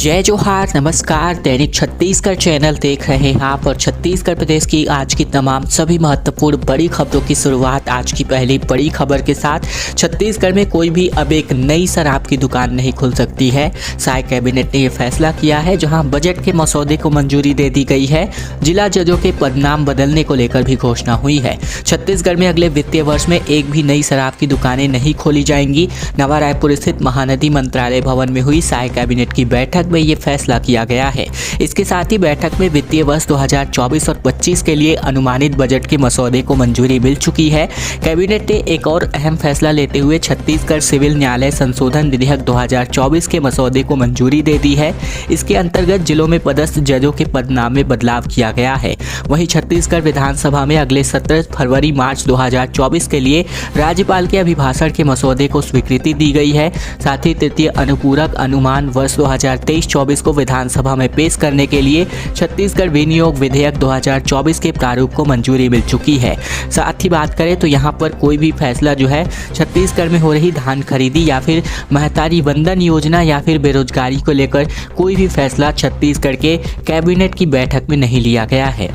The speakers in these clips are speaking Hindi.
जय जोहार, नमस्कार। दैनिक छत्तीसगढ़ चैनल देख रहे हैं आप और छत्तीसगढ़ प्रदेश की आज की तमाम सभी महत्वपूर्ण बड़ी खबरों की शुरुआत आज की पहली बड़ी खबर के साथ। छत्तीसगढ़ में कोई भी अब एक नई शराब की दुकान नहीं खुल सकती है। साय कैबिनेट ने यह फैसला किया है, जहां बजट के मसौदे को मंजूरी दे दी गई है। जिला जजों के पदनाम बदलने को लेकर भी घोषणा हुई है। छत्तीसगढ़ में अगले वित्तीय वर्ष में एक भी नई शराब की दुकानें नहीं खोली जाएंगी। नवा रायपुर स्थित महानदी मंत्रालय भवन में हुई साय कैबिनेट की बैठक में ये फैसला किया गया है। इसके साथ ही बैठक में वित्तीय वर्ष 2024 और 25 के लिए अनुमानित बजट के मसौदे को मंजूरी मिल चुकी है। कैबिनेट ने एक और अहम फैसला लेते हुए छत्तीसगढ़ सिविल न्यायालय संशोधन विधेयक 2024 के मसौदे को मंजूरी दे दी है। इसके अंतर्गत जिलों में पदस्थ जजों के पदनाम में बदलाव किया गया है। वहीं छत्तीसगढ़ विधानसभा में अगले 17 फरवरी मार्च 2024 के लिए राज्यपाल के अभिभाषण के मसौदे को स्वीकृति दी गई है। साथ ही तृतीय अनुपूरक अनुमान वर्ष 2023-24 को विधानसभा में पेश करने के लिए छत्तीसगढ़ विनियोग विधेयक 2024 के प्रारूप को मंजूरी मिल चुकी है। साथ ही बात करें तो यहाँ पर कोई भी फैसला जो है छत्तीसगढ़ में हो रही धान खरीदी या फिर महतारी वंदन योजना या फिर बेरोजगारी को लेकर कोई भी फैसला छत्तीसगढ़ के कैबिनेट की बैठक में नहीं लिया गया है।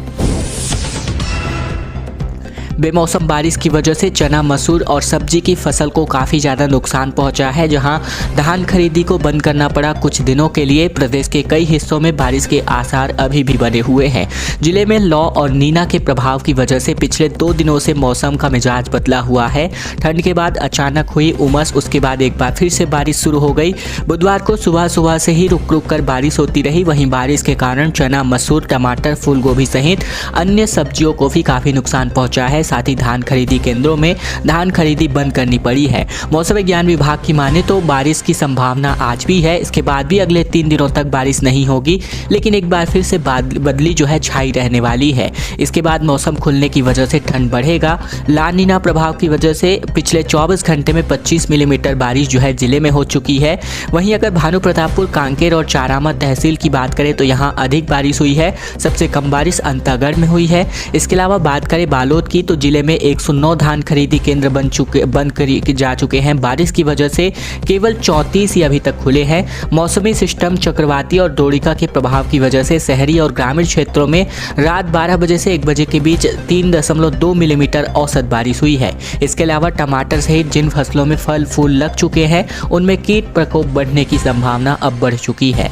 बेमौसम बारिश की वजह से चना, मसूर और सब्जी की फसल को काफ़ी ज़्यादा नुकसान पहुंचा है। जहां धान खरीदी को बंद करना पड़ा कुछ दिनों के लिए। प्रदेश के कई हिस्सों में बारिश के आसार अभी भी बने हुए हैं। जिले में लौ और नीना के प्रभाव की वजह से पिछले 2 दिनों से मौसम का मिजाज बदला हुआ है। ठंड के बाद अचानक हुई उमस, उसके बाद एक बार फिर से बारिश शुरू हो गई। बुधवार को सुबह से ही रुक रुक कर बारिश होती रही। वहीं बारिश के कारण चना, मसूर, टमाटर, फूल गोभी सहित अन्य सब्जियों को भी काफ़ी नुकसान पहुँचा है। साथ ही धान खरीदी केंद्रों में धान खरीदी बंद करनी पड़ी है। मौसम विज्ञान विभाग की माने तो बारिश की संभावना आज भी है। इसके बाद भी अगले 3 दिनों तक बारिश नहीं होगी, लेकिन एक बार फिर से बदली जो है छाई रहने वाली है। इसके बाद मौसम खुलने की वजह से ठंड बढ़ेगा। ला नीना प्रभाव की वजह से पिछले 24 घंटे में 25 मिलीमीटर बारिश जो है जिले में हो चुकी है। वहीं अगर भानु प्रतापपुर, कांकेर और चारामा तहसील की बात करें तो यहाँ अधिक बारिश हुई है। सबसे कम बारिश अंतागढ़ में हुई है। इसके अलावा बात करें बालोद की तो जिले में 109 धान खरीदी केंद्र बंद जा चुके हैं। बारिश की वजह से केवल 34 ही अभी तक खुले हैं। मौसमी सिस्टम चक्रवाती और द्रोणिका के प्रभाव की वजह से शहरी और ग्रामीण क्षेत्रों में रात 12 बजे से 1 बजे के बीच 3.2 मिलीमीटर औसत बारिश हुई है। इसके अलावा टमाटर सहित जिन फसलों में फल फूल लग चुके हैं उनमें कीट प्रकोप बढ़ने की संभावना अब बढ़ चुकी है।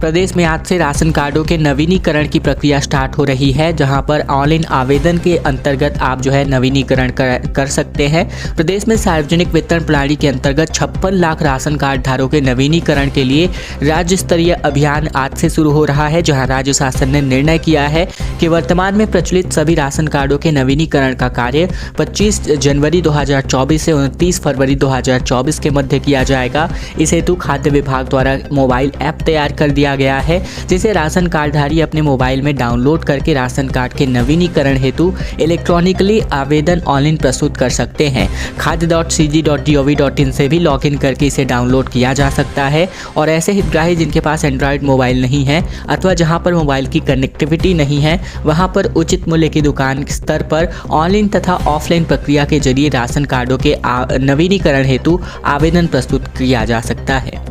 प्रदेश में आज से राशन कार्डों के नवीनीकरण की प्रक्रिया स्टार्ट हो रही है, जहां पर ऑनलाइन आवेदन के अंतर्गत आप जो है नवीनीकरण कर सकते हैं। प्रदेश में सार्वजनिक वितरण प्रणाली के अंतर्गत 56 लाख राशन कार्ड धारकों के नवीनीकरण के लिए राज्य स्तरीय अभियान आज से शुरू हो रहा है, जहां राज्य शासन ने निर्णय किया है कि वर्तमान में प्रचलित सभी राशन कार्डों के नवीनीकरण का कार्य 25 जनवरी 2024 से 29 फरवरी 2024 के मध्य किया जाएगा। इस हेतु खाद्य विभाग द्वारा मोबाइल ऐप तैयार कर दिया गया है, जिसे राशन कार्डधारी अपने मोबाइल में डाउनलोड करके राशन कार्ड के नवीनीकरण हेतु इलेक्ट्रॉनिकली आवेदन ऑनलाइन प्रस्तुत कर सकते हैं। खाद्य.cg.gov.in से भी लॉगिन करके इसे डाउनलोड किया जा सकता है। और ऐसे हितग्राही जिनके पास एंड्रॉयड मोबाइल नहीं है अथवा जहां पर मोबाइल की कनेक्टिविटी नहीं है, वहां पर उचित मूल्य की दुकान स्तर पर ऑनलाइन तथा ऑफलाइन प्रक्रिया के जरिए राशन कार्डों के नवीनीकरण हेतु आवेदन प्रस्तुत किया जा सकता है।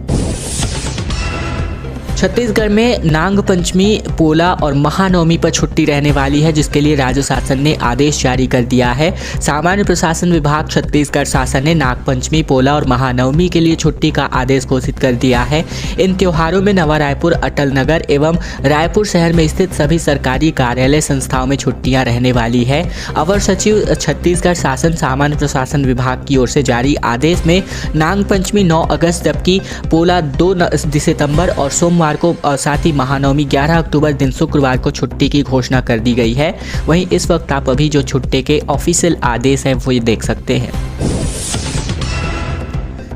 छत्तीसगढ़ में नाग पंचमी, पोला और महानवमी पर छुट्टी रहने वाली है, जिसके लिए राज्य शासन ने आदेश जारी कर दिया है। सामान्य प्रशासन विभाग छत्तीसगढ़ शासन ने नाग पंचमी, पोला और महानवमी के लिए छुट्टी का आदेश घोषित कर दिया है। इन त्योहारों में नवा रायपुर, अटल नगर एवं रायपुर शहर में स्थित सभी सरकारी कार्यालय संस्थाओं में छुट्टियां रहने वाली है। अवर सचिव छत्तीसगढ़ शासन सामान्य प्रशासन विभाग की ओर से जारी आदेश में नाग पंचमी 9 अगस्त जबकि पोला 2 सितंबर और सोमवार को और साथ ही महानवमी 11 अक्टूबर दिन शुक्रवार को छुट्टी की घोषणा कर दी गई है। वहीं इस वक्त आप अभी जो छुट्टी के ऑफिशियल आदेश हैं वो ये देख सकते हैं।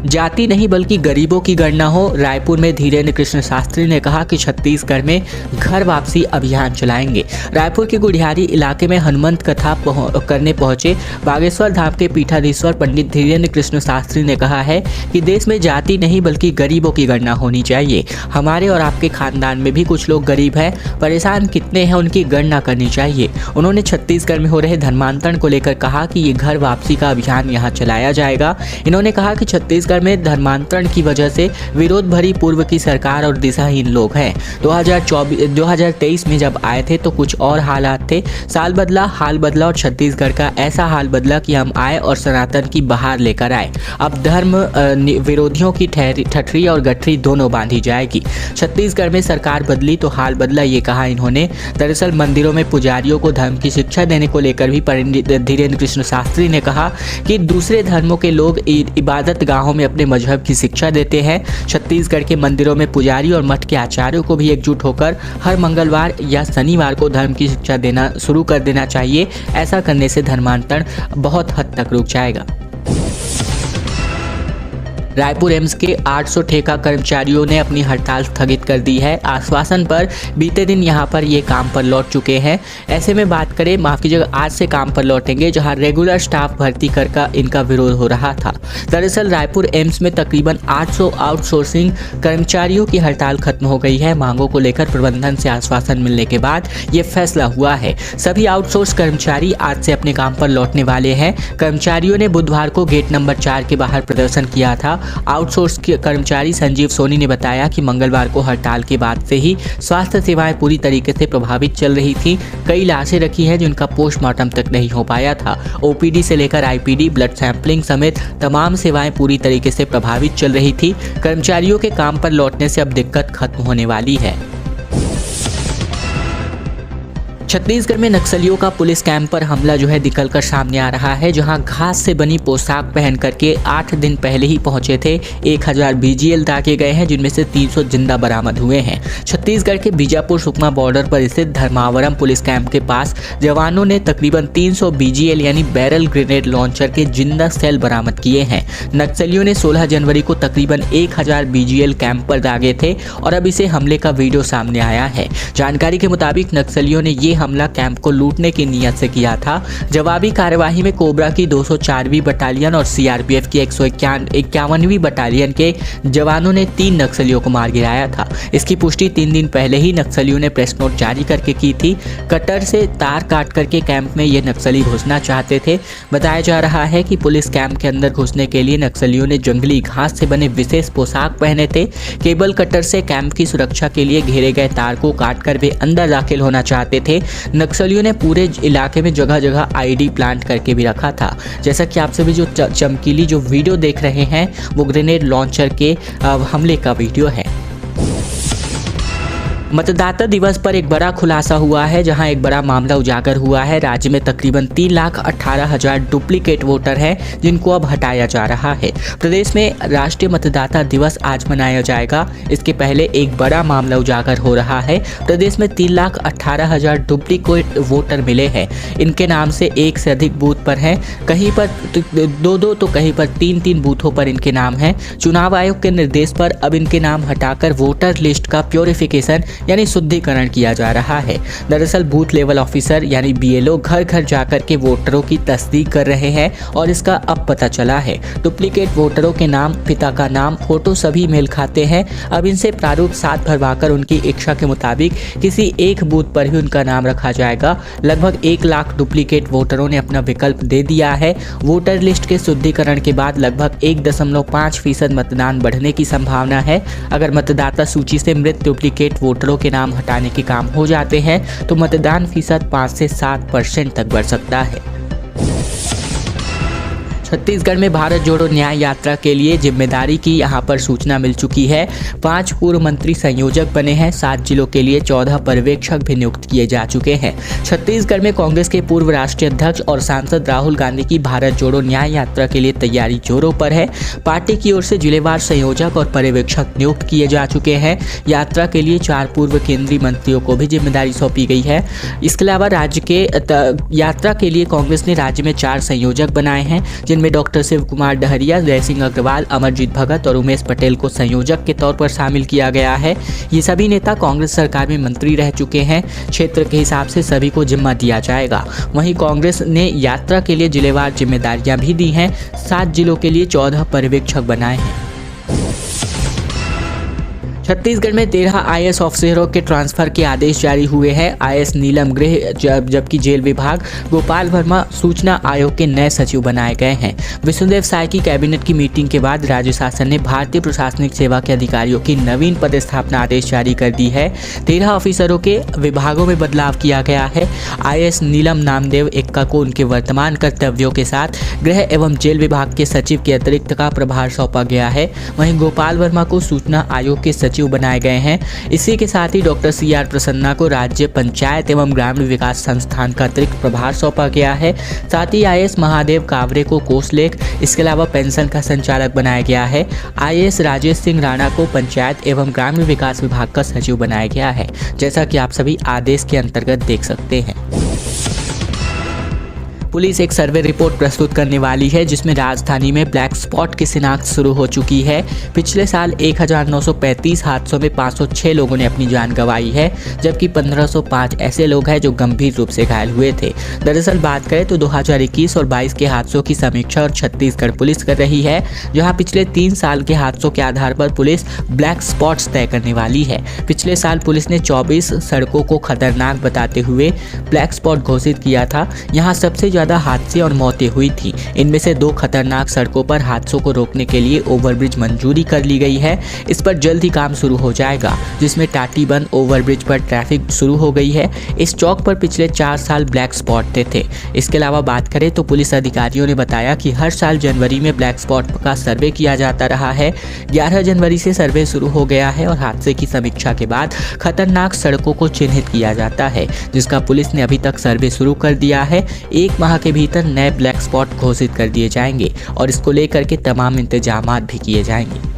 जाति नहीं बल्कि गरीबों की गणना हो। रायपुर में धीरेन्द्र कृष्ण शास्त्री ने कहा कि छत्तीसगढ़ में घर वापसी अभियान चलाएंगे। रायपुर के गुढ़ियारी इलाके में हनुमंत कथा करने पहुंचे बागेश्वर धाम के पीठाधीश्वर पंडित धीरेन्द्र कृष्ण शास्त्री ने कहा है कि देश में जाति नहीं बल्कि गरीबों की गणना होनी चाहिए। हमारे और आपके खानदान में भी कुछ लोग गरीब हैं, परेशान कितने हैं उनकी गणना करनी चाहिए। उन्होंने छत्तीसगढ़ में हो रहे धर्मांतरण को लेकर कहा कि ये घर वापसी का अभियान यहाँ चलाया जाएगा। इन्होंने कहा कि छत्तीसगढ़ छत्तीसगढ़ में धर्मांतरण की वजह से विरोध भरी पूर्व की सरकार और दिशाहीन लोग हैं। 2023 में जब आए थे तो कुछ और हालात थे। साल बदला, हाल बदला और छत्तीसगढ़ का ऐसा हाल बदला कि हम आए और सनातन की बहार लेकर आए। अब धर्म विरोधियों की ठठरी और गठरी दोनों बांधी जाएगी। छत्तीसगढ़ में सरकार बदली तो हाल बदला, ये कहा इन्होंने। दरअसल मंदिरों में पुजारियों को धर्म की शिक्षा देने को लेकर भी पंडित धीरेन्द्र कृष्ण शास्त्री ने कहा कि दूसरे धर्मों के लोग इबादत गाहों में अपने मजहब की शिक्षा देते हैं। छत्तीसगढ़ के मंदिरों में पुजारी और मठ के आचार्यों को भी एकजुट होकर हर मंगलवार या शनिवार को धर्म की शिक्षा देना शुरू कर देना चाहिए। ऐसा करने से धर्मांतरण बहुत हद तक रुक जाएगा। रायपुर एम्स के 800 ठेका कर्मचारियों ने अपनी हड़ताल स्थगित कर दी है। आश्वासन पर बीते दिन यहां पर ये काम पर लौट चुके हैं। ऐसे में बात करें, माफ कीजिएगा, आज से काम पर लौटेंगे, जहां रेगुलर स्टाफ भर्ती कर इनका विरोध हो रहा था। दरअसल रायपुर एम्स में तकरीबन 800 आउटसोर्सिंग कर्मचारियों की हड़ताल खत्म हो गई है। मांगों को लेकर प्रबंधन से आश्वासन मिलने के बाद ये फैसला हुआ है। सभी आउटसोर्स कर्मचारी आज से अपने काम पर लौटने वाले हैं। कर्मचारियों ने बुधवार को गेट नंबर 4 के बाहर प्रदर्शन किया था। आउटसोर्स के कर्मचारी संजीव सोनी ने बताया कि मंगलवार को हड़ताल के बाद से ही स्वास्थ्य सेवाएं पूरी तरीके से प्रभावित चल रही थी। कई लाशें रखी हैं जिनका पोस्टमार्टम तक नहीं हो पाया था। ओपीडी से लेकर आईपीडी, ब्लड सैंपलिंग समेत तमाम सेवाएं पूरी तरीके से प्रभावित चल रही थी। कर्मचारियों के काम पर लौटने से अब दिक्कत खत्म होने वाली है। छत्तीसगढ़ में नक्सलियों का पुलिस कैंप पर हमला निकलकर सामने आ रहा है, जहां घास से बनी पोशाक पहन करके 8 दिन पहले ही पहुंचे थे। 1000 बीजीएल दागे गए हैं, जिनमें से 300 जिंदा बरामद हुए हैं। छत्तीसगढ़ के बीजापुर सुकमा बॉर्डर पर स्थित धर्मावरम पुलिस कैंप के पास जवानों ने तकरीबन 300 बीजीएल यानी बैरल ग्रेनेड लॉन्चर के जिंदा सेल बरामद किए हैं। नक्सलियों ने 16 जनवरी को तकरीबन 1000 बीजीएल कैंप पर दागे थे और अब इसे हमले का वीडियो सामने आया है। जानकारी के मुताबिक नक्सलियों ने ये हमला कैंप को लूटने की नीयत से किया था। जवाबी कार्यवाही में कोबरा की 204वीं बटालियन और सीआरपीएफ की 151वीं बटालियन के जवानों ने 3 नक्सलियों को मार गिराया था। इसकी पुष्टि 3 दिन पहले ही नक्सलियों ने प्रेस नोट जारी करके की थी। कटर से तार काट करके कैंप में ये नक्सली घुसना चाहते थे। बताया जा रहा है कि पुलिस कैंप के अंदर घुसने के लिए नक्सलियों ने जंगली घास से बने विशेष पोशाक पहने थे। केबल कटर से कैंप की सुरक्षा के लिए घेरे गए तार को काट कर वे अंदर दाखिल होना चाहते थे। नक्सलियों ने पूरे इलाके में जगह जगह आईडी प्लांट करके भी रखा था। जैसा कि आप सभी जो चमकीली जो वीडियो देख रहे हैं वो ग्रेनेड लॉन्चर के हमले का वीडियो है। मतदाता दिवस पर एक बड़ा खुलासा हुआ है, जहां एक बड़ा मामला उजागर हुआ है। राज्य में तकरीबन 3,18,000 डुप्लीकेट वोटर हैं, जिनको अब हटाया जा रहा है। प्रदेश में राष्ट्रीय मतदाता दिवस आज मनाया जाएगा। इसके पहले एक बड़ा मामला उजागर हो रहा है। प्रदेश में 3,18,000 डुप्लीकेट वोटर मिले हैं। इनके नाम से एक से अधिक बूथ पर हैं, कहीं पर 2 तो कहीं पर 3 बूथों पर इनके नाम हैं। चुनाव आयोग के निर्देश पर अब इनके नाम हटाकर वोटर लिस्ट का प्योरिफिकेशन यानी शुद्धिकरण किया जा रहा है। दरअसल बूथ लेवल ऑफिसर यानी बीएलओ घर घर जाकर के वोटरों की तस्दीक कर रहे हैं और इसका अब पता चला है। डुप्लीकेट वोटरों के नाम, पिता का नाम, फोटो सभी मेल खाते हैं। अब इनसे प्रारूप साथ भरवाकर उनकी इच्छा के मुताबिक किसी एक बूथ पर ही उनका नाम रखा जाएगा। लगभग 1 लाख डुप्लीकेट वोटरों ने अपना विकल्प दे दिया है। वोटर लिस्ट के शुद्धिकरण के बाद लगभग 1.5% मतदान बढ़ने की संभावना है। अगर मतदाता सूची से मृत डुप्लीकेट वोटरों के नाम हटाने के काम हो जाते हैं तो मतदान फीसद 5 से 7% तक बढ़ सकता है। छत्तीसगढ़ में भारत जोड़ो न्याय यात्रा के लिए जिम्मेदारी की यहां पर सूचना मिल चुकी है। 5 पूर्व मंत्री संयोजक बने हैं। 7 जिलों के लिए 14 पर्यवेक्षक भी नियुक्त किए जा चुके हैं। छत्तीसगढ़ में कांग्रेस के पूर्व राष्ट्रीय अध्यक्ष और सांसद राहुल गांधी की भारत जोड़ो न्याय यात्रा के लिए तैयारी जोरों पर है। पार्टी की ओर से जिलेवार संयोजक और पर्यवेक्षक नियुक्त किए जा चुके हैं। यात्रा के लिए 4 पूर्व केंद्रीय मंत्रियों को भी जिम्मेदारी सौंपी गई है। इसके अलावा राज्य के यात्रा के लिए कांग्रेस ने राज्य में 4 संयोजक बनाए हैं, में डॉक्टर शिव कुमार डहरिया, जयसिंह अग्रवाल, अमरजीत भगत और उमेश पटेल को संयोजक के तौर पर शामिल किया गया है। ये सभी नेता कांग्रेस सरकार में मंत्री रह चुके हैं। क्षेत्र के हिसाब से सभी को जिम्मा दिया जाएगा। वहीं कांग्रेस ने यात्रा के लिए जिलेवार जिम्मेदारियां भी दी हैं। 7 जिलों के लिए 14 पर्यवेक्षक बनाए हैं। छत्तीसगढ़ में 13 आईएएस ऑफिसरों के ट्रांसफर के आदेश जारी हुए हैं। आईएएस नीलम गृह जबकि जेल विभाग गोपाल वर्मा सूचना आयोग के नए सचिव बनाए गए हैं। विष्णुदेव साय की कैबिनेट की मीटिंग के बाद राज्य शासन ने भारतीय प्रशासनिक सेवा के अधिकारियों की नवीन पदस्थापना आदेश जारी कर दी है। 13 ऑफिसरों के विभागों में बदलाव किया गया है। आईएएस नीलम नामदेव एक्का को उनके वर्तमान कर्तव्यों के साथ गृह एवं जेल विभाग के सचिव के अतिरिक्त का प्रभार सौंपा गया है। वहीं गोपाल वर्मा को सूचना आयोग के सचिव बनाए गए हैं। इसी के साथ ही डॉक्टर CR प्रसन्ना को राज्य पंचायत एवं ग्रामीण विकास संस्थान का अतिरिक्त प्रभार सौंपा गया है। साथ ही आईएएस महादेव कावरे को कोषलेख, इसके अलावा पेंशन का संचालक बनाया गया है। आईएएस राजेश सिंह राणा को पंचायत एवं ग्रामीण विकास विभाग का सचिव बनाया गया है, जैसा कि आप सभी आदेश के अंतर्गत देख सकते हैं। पुलिस एक सर्वे रिपोर्ट प्रस्तुत करने वाली है जिसमें राजधानी में ब्लैक स्पॉट की शिनाख्त शुरू हो चुकी है। पिछले साल 1935 हादसों में 506 लोगों ने अपनी जान गंवाई है, जबकि 1505 ऐसे लोग हैं जो गंभीर रूप से घायल हुए थे। दरअसल बात करें तो 2021 और 22 के हादसों की समीक्षा और छत्तीसगढ़ पुलिस कर रही है, जहां पिछले 3 साल के हादसों के आधार पर पुलिस ब्लैक स्पॉट्स तय करने वाली है। पिछले साल पुलिस ने 24 सड़कों को खतरनाक बताते हुए ब्लैक स्पॉट घोषित किया था। यहाँ सबसे ज्यादा हादसे और मौतें हुई थी। इनमें से 2 खतरनाक सड़कों पर हादसों को रोकने के लिए ओवरब्रिज मंजूरी कर ली गई है। इस पर जल्द ही काम शुरू हो जाएगा, जिसमें टाटीबंद ओवरब्रिज पर ट्रैफिक शुरू हो गई है। इस चौक पर पिछले 4 साल ब्लैक स्पॉट थे। इसके अलावा बात करें तो पुलिस अधिकारियों ने बताया कि हर साल जनवरी में ब्लैक स्पॉट का सर्वे किया जाता रहा है। 11 जनवरी से सर्वे शुरू हो गया है और हादसे की समीक्षा के बाद खतरनाक सड़कों को चिन्हित किया जाता है, जिसका पुलिस ने अभी तक सर्वे शुरू कर दिया है। 1 माह के भीतर नए ब्लैक स्पॉट घोषित कर दिए जाएंगे और इसको लेकर के तमाम इंतजामात भी किए जाएंगे।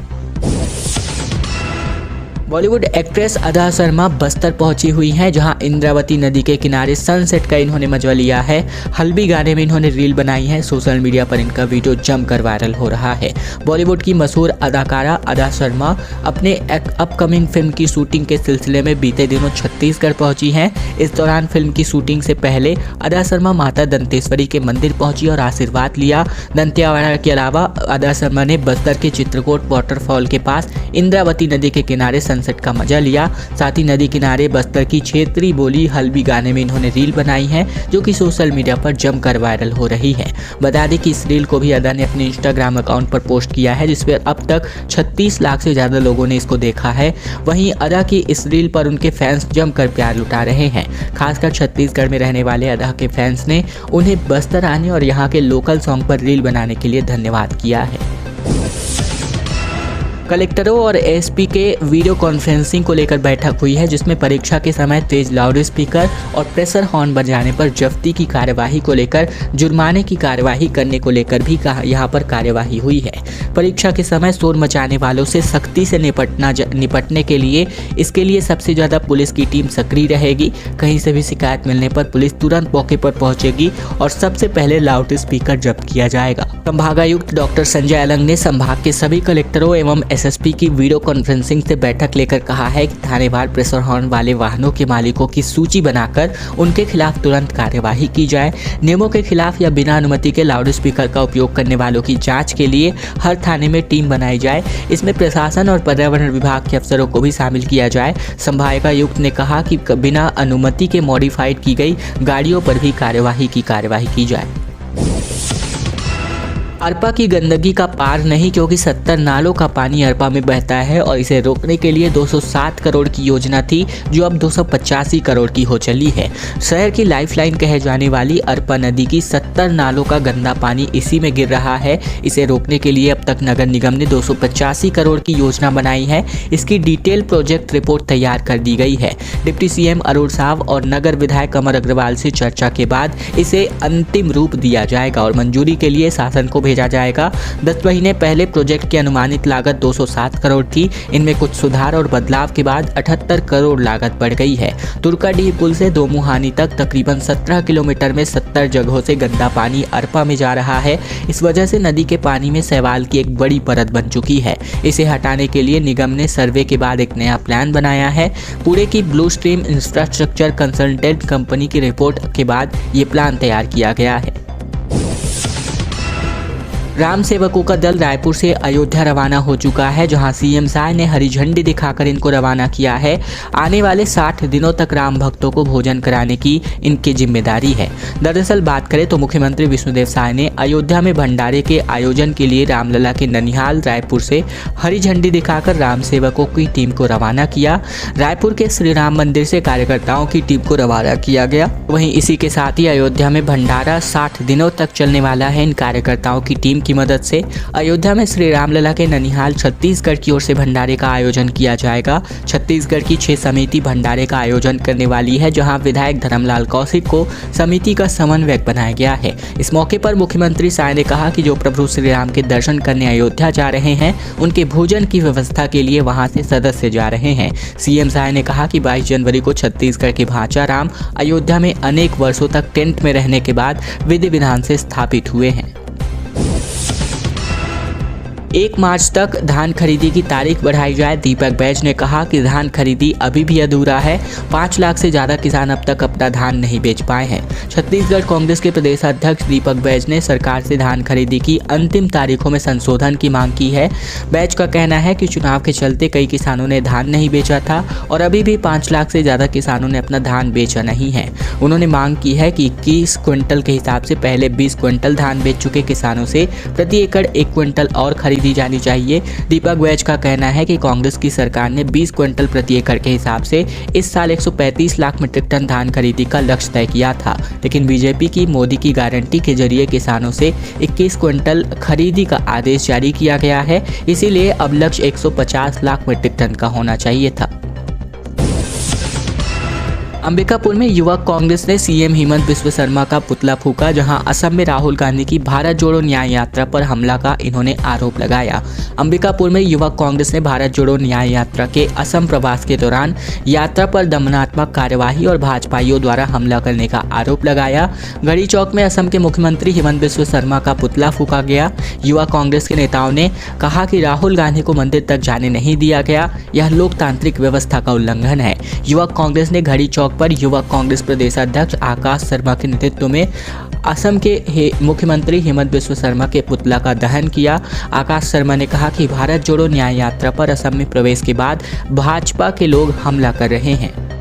बॉलीवुड एक्ट्रेस अदा शर्मा बस्तर पहुंची हुई हैं, जहां इंद्रावती नदी के किनारे सनसेट का इन्होंने मजा लिया है। हल्बी गाने में इन्होंने रील बनाई है। सोशल मीडिया पर इनका वीडियो जमकर वायरल हो रहा है। बॉलीवुड की मशहूर अदाकारा अदा शर्मा अपने अपकमिंग फिल्म की शूटिंग के सिलसिले में बीते दिनों छत्तीसगढ़ पहुंची हैं। इस दौरान फिल्म की शूटिंग से पहले अदा शर्मा माता दंतेश्वरी के मंदिर पहुंची और आशीर्वाद लिया। दंतेवाड़ा के अलावा अदा शर्मा ने बस्तर के चित्रकोट वाटरफॉल के पास इंद्रावती नदी के किनारे सनसेट का मजा लिया। साथ ही नदी किनारे बस्तर की क्षेत्रीय बोली हल्बी गाने में इन्होंने रील बनाई है, जो कि सोशल मीडिया पर जमकर वायरल हो रही है। बता दें कि इस रील को भी अदा ने अपने इंस्टाग्राम अकाउंट पर पोस्ट किया है, जिस पर अब तक 36 लाख से ज़्यादा लोगों ने इसको देखा है। वहीं अदा की इस रील पर उनके फैंस जमकर प्यार लुटा रहे हैं। खासकर छत्तीसगढ़ में रहने वाले अदा के फैंस ने उन्हें बस्तर आने और यहाँ के लोकल सॉन्ग पर रील बनाने के लिए धन्यवाद किया है। कलेक्टरों और एसपी के वीडियो कॉन्फ्रेंसिंग को लेकर बैठक हुई है, जिसमें परीक्षा के समय तेज लाउड स्पीकर और प्रेशर हॉर्न बजाने पर जब्ती की कार्यवाही को लेकर जुर्माने की कार्यवाही करने को लेकर भी यहाँ पर कार्यवाही हुई है। परीक्षा के समय शोर मचाने वालों से सख्ती से निपटने के लिए इसके लिए सबसे ज़्यादा पुलिस की टीम सक्रिय रहेगी। कहीं से भी शिकायत मिलने पर पुलिस तुरंत मौके पर पहुंचेगी और सबसे पहले लाउड स्पीकर जब्त किया जाएगा। संभागायुक्त डॉक्टर संजय अलंग ने संभाग के सभी कलेक्टरों एवं एसएसपी की वीडियो कॉन्फ्रेंसिंग से बैठक लेकर कहा है कि थानेवार प्रेशर हॉर्न वाले वाहनों के मालिकों की सूची बनाकर उनके खिलाफ तुरंत कार्यवाही की जाए। नियमों के खिलाफ या बिना अनुमति के लाउड स्पीकर का उपयोग करने वालों की जांच के लिए हर थाने में टीम बनाई जाए। इसमें प्रशासन और पर्यावरण विभाग के अफसरों को भी शामिल किया जाए। संभागायुक्त ने कहा कि बिना अनुमति के मॉडिफाइड की गई गाड़ियों पर भी कार्यवाही की जाए। अरपा की गंदगी का पार नहीं, क्योंकि 70 नालों का पानी अरपा में बहता है और इसे रोकने के लिए 207 करोड़ की योजना थी, जो अब 285 करोड़ की हो चली है। शहर की लाइफलाइन कहे जाने वाली अरपा नदी की 70 नालों का गंदा पानी इसी में गिर रहा है। इसे रोकने के लिए अब तक नगर निगम ने 285 करोड़ की योजना बनाई है। इसकी डिटेल प्रोजेक्ट रिपोर्ट तैयार कर दी गई है। डिप्टी सीएम अरुण साव और नगर विधायक अमर अग्रवाल से चर्चा के बाद इसे अंतिम रूप दिया जाएगा और मंजूरी के लिए शासन को भेजा जाएगा। 10 महीने पहले प्रोजेक्ट की अनुमानित लागत 207 करोड़ थी। इनमें कुछ सुधार और बदलाव के बाद 78 करोड़ लागत बढ़ गई है। तुर्काडीह पुल से दोमुहानी तक तकरीबन 17 किलोमीटर में 70 जगहों से गंदा पानी अरपा में जा रहा है। इस वजह से नदी के पानी में शैवाल की एक बड़ी परत बन चुकी है। इसे हटाने के लिए निगम ने सर्वे के बाद एक नया प्लान बनाया है। पुणे की blue stream infrastructure consultant company की रिपोर्ट के बाद ये प्लान तैयार किया गया है। राम सेवकों का दल रायपुर से अयोध्या रवाना हो चुका है, जहां सीएम साय ने हरी झंडी दिखाकर इनको रवाना किया है। आने वाले 60 दिनों तक राम भक्तों को भोजन कराने की इनकी जिम्मेदारी है। दरअसल बात करें तो मुख्यमंत्री विष्णुदेव साय ने अयोध्या में भंडारे के आयोजन के लिए रामलला के ननिहाल रायपुर से हरी झंडी दिखाकर राम सेवकों की टीम को रवाना किया। रायपुर के श्री राम मंदिर से कार्यकर्ताओं की टीम को रवाना किया गया। वहीं इसी के साथ ही अयोध्या में भंडारा 60 दिनों तक चलने वाला है। इन कार्यकर्ताओं की टीम की मदद से अयोध्या में श्री रामलला के ननिहाल छत्तीसगढ़ की ओर से भंडारे का आयोजन किया जाएगा। छत्तीसगढ़ की 6 समिति भंडारे का आयोजन करने वाली है, जहां विधायक धर्मलाल कौशिक को समिति का समन्वयक बनाया गया है। इस मौके पर मुख्यमंत्री साय ने कहा कि जो प्रभु श्री राम के दर्शन करने अयोध्या जा रहे हैं, उनके भोजन की व्यवस्था के लिए वहां से सदस्य जा रहे हैं। सीएम साय ने कहा कि 22 जनवरी को छत्तीसगढ़ के भांचा राम अयोध्या में अनेक वर्षों तक टेंट में रहने के बाद विधि विधान से स्थापित हुए हैं। 1 मार्च तक धान खरीदी की तारीख बढ़ाई जाए। दीपक बैज ने कहा कि धान खरीदी अभी भी अधूरा है। 5 लाख से ज़्यादा किसान अब तक अपना धान नहीं बेच पाए हैं। छत्तीसगढ़ कांग्रेस के प्रदेश अध्यक्ष दीपक बैज ने सरकार से धान खरीदी की अंतिम तारीखों में संशोधन की मांग की है। बैज का कहना है कि चुनाव के चलते कई किसानों ने धान नहीं बेचा था और अभी भी 5 लाख से ज़्यादा किसानों ने अपना धान बेचा नहीं है। उन्होंने मांग की है कि 21 क्विंटल के हिसाब से पहले 20 क्विंटल धान बेच चुके किसानों से प्रति एकड़ 1 क्विंटल और खरीदी जानी चाहिए। दीपक बैज का कहना है कि कांग्रेस की सरकार ने 20 क्विंटल प्रति एकड़ के हिसाब से इस साल 135 लाख मीट्रिक टन धान खरीदी का लक्ष्य तय किया था, लेकिन बीजेपी की मोदी की गारंटी के जरिए किसानों से 21 क्विंटल खरीदी का आदेश जारी किया गया है। इसीलिए अब लक्ष्य 150 लाख मीट्रिक टन का होना चाहिए था। अंबिकापुर में युवक कांग्रेस ने सीएम हेमंत बिस्व शर्मा का पुतला फूंका, जहां असम में राहुल गांधी की भारत जोड़ो न्याय यात्रा पर हमला का इन्होंने आरोप लगाया। अंबिकापुर में युवक कांग्रेस ने भारत जोड़ो न्याय यात्रा के असम प्रवास के दौरान यात्रा पर दमनात्मक कार्यवाही और भाजपाइयों द्वारा हमला करने का आरोप लगाया। गढ़ी चौक में असम के मुख्यमंत्री हेमंत बिस्व शर्मा का पुतला फूंका गया। युवा कांग्रेस के नेताओं ने कहा कि राहुल गांधी को मंदिर तक जाने नहीं दिया गया, यह लोकतांत्रिक व्यवस्था का उल्लंघन है। युवा कांग्रेस ने घड़ी चौक पर युवक कांग्रेस प्रदेश अध्यक्ष आकाश शर्मा के नेतृत्व में असम के मुख्यमंत्री हेमंत बिस्व शर्मा के पुतला का दहन किया। आकाश शर्मा ने कहा कि भारत जोड़ो न्याय यात्रा पर असम में प्रवेश के बाद भाजपा के लोग हमला कर रहे हैं।